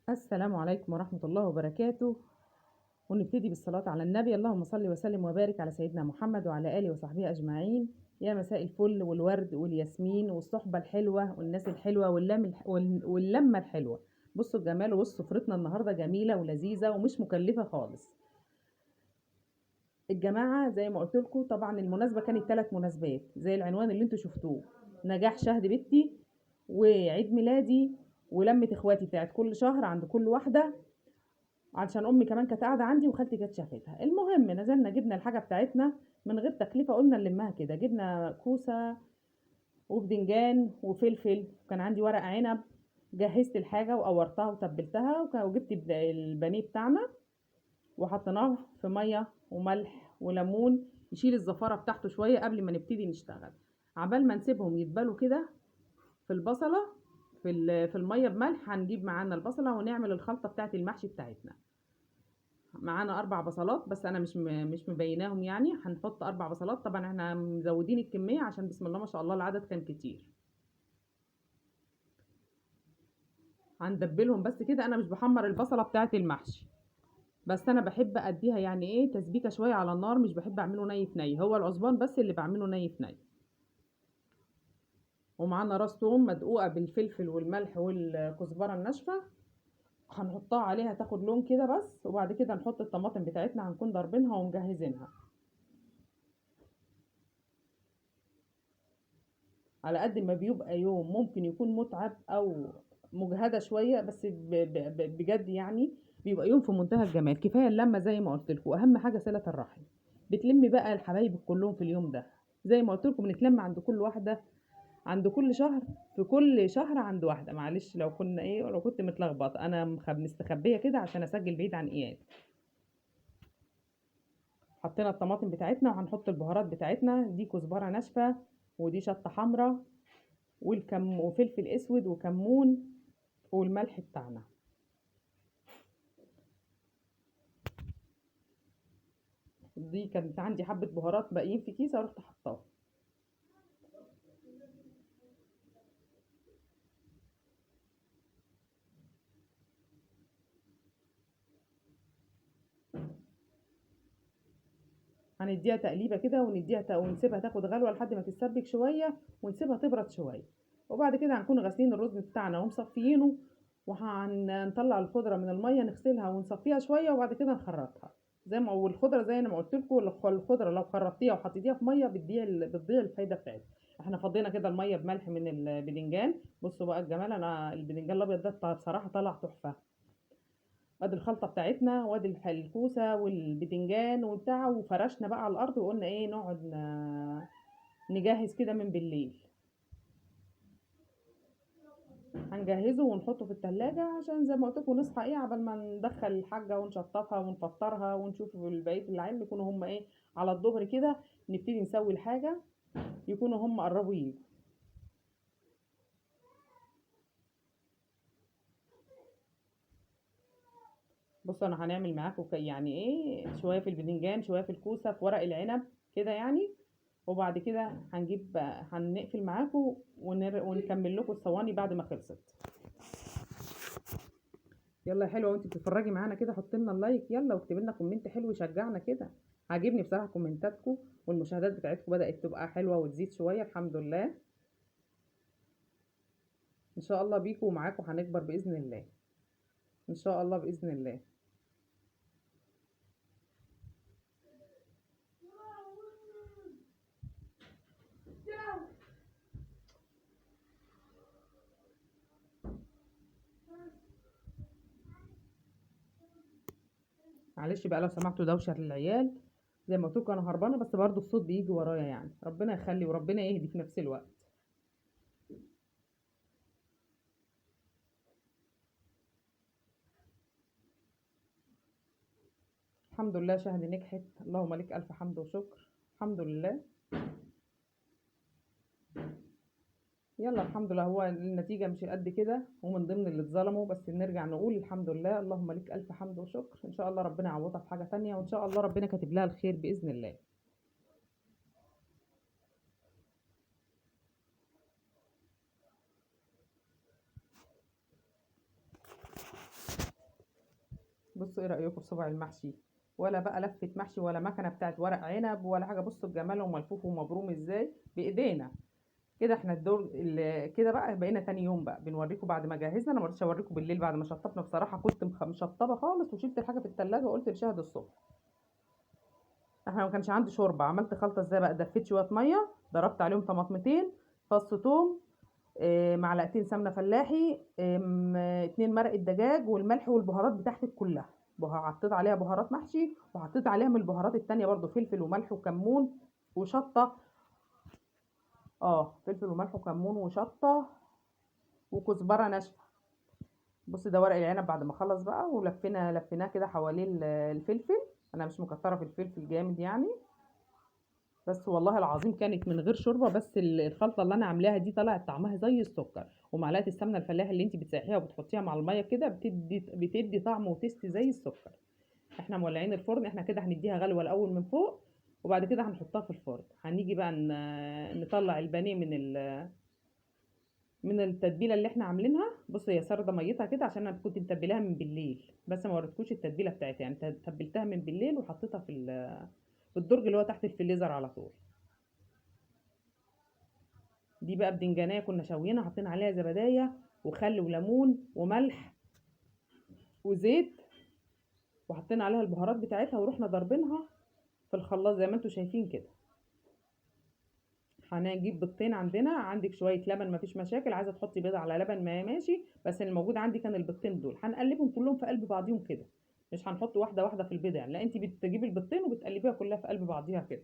السلام عليكم ورحمة الله وبركاته. ونبتدي بالصلاة على النبي. اللهم صل وسلم وبارك على سيدنا محمد وعلى آله وصحبه أجمعين. يا مساء الفل والورد والياسمين والصحبة الحلوة والناس الحلوة واللمة الحلوة. بصوا الجمال، وبصوا سفرتنا النهاردة جميلة ولذيذة ومش مكلفة خالص. الجماعة زي ما قلت لكم، طبعا المناسبة كانت 3 مناسبات زي العنوان اللي انتوا شفتوه: نجاح شهد بنتي، وعيد ميلادي، ولمة اخواتي بتاعت كل شهر عند كل واحدة، علشان امي كمان كانت قاعده عندي وخالتي كانت شافتها. المهم نزلنا جبنا الحاجه بتاعتنا من غير تكلفه، قلنا نلمها كده. جبنا كوسه وبدنجان وفلفل، وكان عندي ورق عنب. جهزت الحاجه وقورتها وتبلتها وجبت البانيه بتاعنا وحطيناه في ميه وملح وليمون يشيل الزفاره بتاعته شويه قبل ما نبتدي نشتغل. عبال ما نسيبهم يتبالوا كده في البصله في الميه بملح، هنجيب معانا البصله ونعمل الخلطه بتاعت المحشي بتاعتنا. معانا 4 بصلات، بس انا مش مبيناهم، يعني هنحط 4 بصلات. طبعا احنا مزودين الكميه عشان بسم الله ما شاء الله العدد كان كتير. هندبلهم بس كده. انا مش بحمر البصله بتاعه المحشي، بس انا بحب اديها يعني ايه تسبيكه شويه على النار. مش بحب اعمله ني في ني، هو العصبان بس اللي بعمله ني في ني. ومعانا راس توم مدقوقه بالفلفل والملح والكزبره الناشفه، هنحطها عليها تاخد لون كده بس. وبعد كده نحط الطماطم بتاعتنا، هنكون ضاربينها ومجهزينها. على قد ما بيبقى يوم ممكن يكون متعب او مجهدة شوية، بس بجد يعني بيبقى يوم في منتهى الجمال. كفاية اللمة زي ما قلت لكم، اهم حاجة صلة الرحم. بتلمي بقى الحبايب كلهم في اليوم ده. زي ما قلت لكم بنتلم عند كل واحدة، عند كل شهر، في كل شهر عند واحدة. معلش لو كنا ايه، لو كنت متلخبطة، انا مستخبية كده عشان اسجل بعيد عن اياد. حطينا الطماطم بتاعتنا وهنحط البهارات بتاعتنا. دي كزبرة ناشفة، ودي شطة حمراء، وفلفل اسود وكمون، والملح بتاعنا. دي كانت عندي حبة بهارات باقيين في كيسة رحت حطاها. هنديها تقليبة كده ونسيبها تاخد غلوة لحد ما تتسبك شوية، ونسيبها تبرد شوية. وبعد كده هنكون غاسلين الرز بتاعنا ومصفيينه، وهنطلع الخضرة من المية نغسلها ونصفيها شوية، وبعد كده نخرطها. زي ما والخضرة زي ما قلت لكم، الخضرة لو خرطتيها وحطيتيها في مية بتضيع الفايدة بتاعتها. احنا فضينا كده المية بملح من البدنجان. بصوا بقى الجمال، انا البدنجان الابيض ده بصراحة طلع تحفة. وادي الخلطة بتاعتنا، وادي الكوسة والبدنجان وبتاع، وفرشنا بقى على الأرض وقلنا ايه نقعد نجهز كده من بالليل. هنجهزه ونحطه في التلاجة عشان زي ما قلت لكم نصحى ايه عبال ما ندخل الحاجة ونشطفها ونفطرها ونشوف البقية العيال يكونوا هم ايه على الظهر كده، نبتدي نسوي الحاجة، يكونوا هم قربوا يجوا. بصوا انا هنعمل معاكم يعني ايه شوية في البدنجان، شوية في الكوسة، في ورق العنب كده يعني. وبعد كده هنقفل معاكم ونكمل لكم الصواني بعد ما خلصت. يلا يا حلوه، وانت بتتفرجي معانا كده حط لنا اللايك يلا، واكتبي لنا كومنت حلو يشجعنا كده. عاجبني بصراحه كومنتاتكم، والمشاهدات بتاعتكم بدات تبقى حلوه وتزيد شويه، الحمد لله. ان شاء الله بيكم ومعاكم هنكبر باذن الله، ان شاء الله باذن الله. معلش بقى لو سمعتوا دوشه للعيال، زي ما قلت لكم انا هربانه، بس برضو الصوت بيجي ورايا، يعني ربنا يخلي وربنا يهدي في نفس الوقت. الحمد لله شهد نجحت، اللهم لك الف حمد وشكر. الحمد لله. يلا الحمد لله، هو النتيجة مش قد كده ومن ضمن اللي اتظلموا، بس نرجع نقول الحمد لله، اللهم لك ألف حمد وشكر. إن شاء الله ربنا يعوضها في حاجة تانية، وإن شاء الله ربنا كاتب لها الخير بإذن الله. بصوا ايه رايكم في صباع المحشي؟ ولا بقى لفه محشي ولا مكنه بتاعت ورق عنب ولا حاجه. بصوا الجمال وملفوف ومبروم ازاي بايدينا. كده احنا كده بقى بقينا تاني يوم بقى بنوريكم بعد ما جهزنا. انا ما رضيتش اوريكم بالليل بعد ما شطبنا بصراحه، كنت مشطبه خالص وشلت الحاجه في التلاجة وقلت لشهد الصبح. احنا ما كانش عندي شوربه، عملت خلطه ازاي بقى؟ دفيت شويه ميه، ضربت عليهم طماطمتين، فص ثوم، معلقتين سمنه فلاحي، 2 مرقه دجاج، والملح والبهارات بتاعتك كلها. حطيت عليها بهارات محشي، وحطيت عليها من البهارات التانية برضو فلفل وملح وكمون وشطه. فلفل وملح وكمون وشطه وكزبره ناشفه. بص ده ورق العنب بعد ما خلص بقى، لفيناه كده حواليه الفلفل. انا مش مكتره في الفلفل جامد يعني. بس والله العظيم كانت من غير شوربه، بس الخلطه اللي انا عاملاها دي طلعت طعمها زي السكر. ومعلقه السمنه الفلاحي اللي انت بتسيحيها وبتحطيها مع الميه كده بتدي طعم وتيست زي السكر. احنا مولعين الفرن، احنا كده هنديها غلوه الاول من فوق، وبعد كده هنحطها في الفرن. هنيجي بقى نطلع البانيه من التتبيله اللي احنا عاملينها. بص هي سارده ميتها كده عشان انا كنت متبلاها من بالليل، بس ما وريتكوش التتبيله بتاعتها يعني. تبلتها من بالليل وحطيتها في الدرج اللي هو تحت الفريزر على طول. دي بقى بدنجانيه كنا شوينا، حاطين عليها زبدايه وخل وليمون وملح وزيت، وحطينا عليها البهارات بتاعتها ورحنا ضاربينها في الخلاط زي ما انتم شايفين كده. هنجيب بيضتين، عندك شويه لبن مفيش مشاكل، عايزه تحطي بيضه على لبن ما ماشي، بس اللي موجود عندي كان البيضتين دول. هنقلبهم كلهم في قلب بعضيهم كده، مش هنحط واحده واحده في البيضه يعني، لا انت بتجيبي البيضتين وبتقلبيها كلها في قلب بعضيها كده.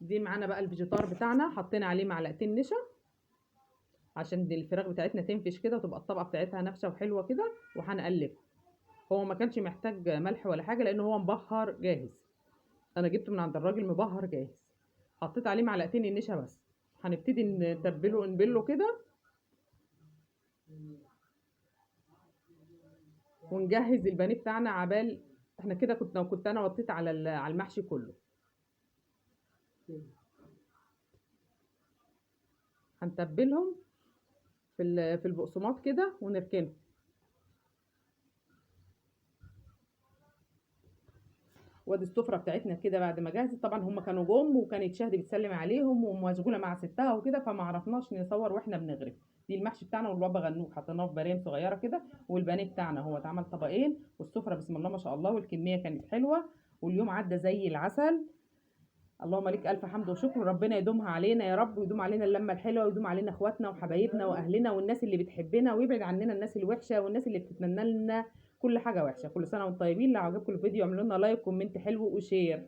دي معانا بقى الفيجيتار بتاعنا، حطينا عليه معلقتين نشا عشان دي الفراخ بتاعتنا تنفش كده وتبقى الطبقه بتاعتها نافشه وحلوه كده. وهنقلبها. هو ما كانش محتاج ملح ولا حاجه لان هو مبهر جاهز، انا جبته من عند الراجل مبهر جاهز. حطيت عليه معلقتين النشا بس. هنبتدي نتبله نبله كده ونجهز البانيه بتاعنا عبال. احنا كده كنت انا وطيت على المحشي كله. هنتبلهم في البقسماط كده ونركنه. وادي السفره بتاعتنا كده بعد ما جهزت. طبعا هم كانوا جم وكانت شهد بتسلم عليهم ومشغوله مع ستها وكده، فما عرفناش نصور واحنا بنغرف. دي المحشي بتاعنا والبابا غنوج حطيناه في بريم صغيره كده، والبانيه بتاعنا هو اتعمل طبقين، والسفره بسم الله ما شاء الله، والكميه كانت حلوه، واليوم عدى زي العسل. اللهم لك الف حمد وشكر، ربنا يدومها علينا يا رب، ويدوم علينا اللمه الحلوه، ويدوم علينا اخواتنا وحبايبنا واهلنا والناس اللي بتحبنا، ويبعد عننا الناس الوحشه والناس اللي بتتمنى لنا كل حاجه وحشه. كل سنه وانتم طيبين. لو عجبكم الفيديو اعملوا لنا لايك وكومنت حلو وشير.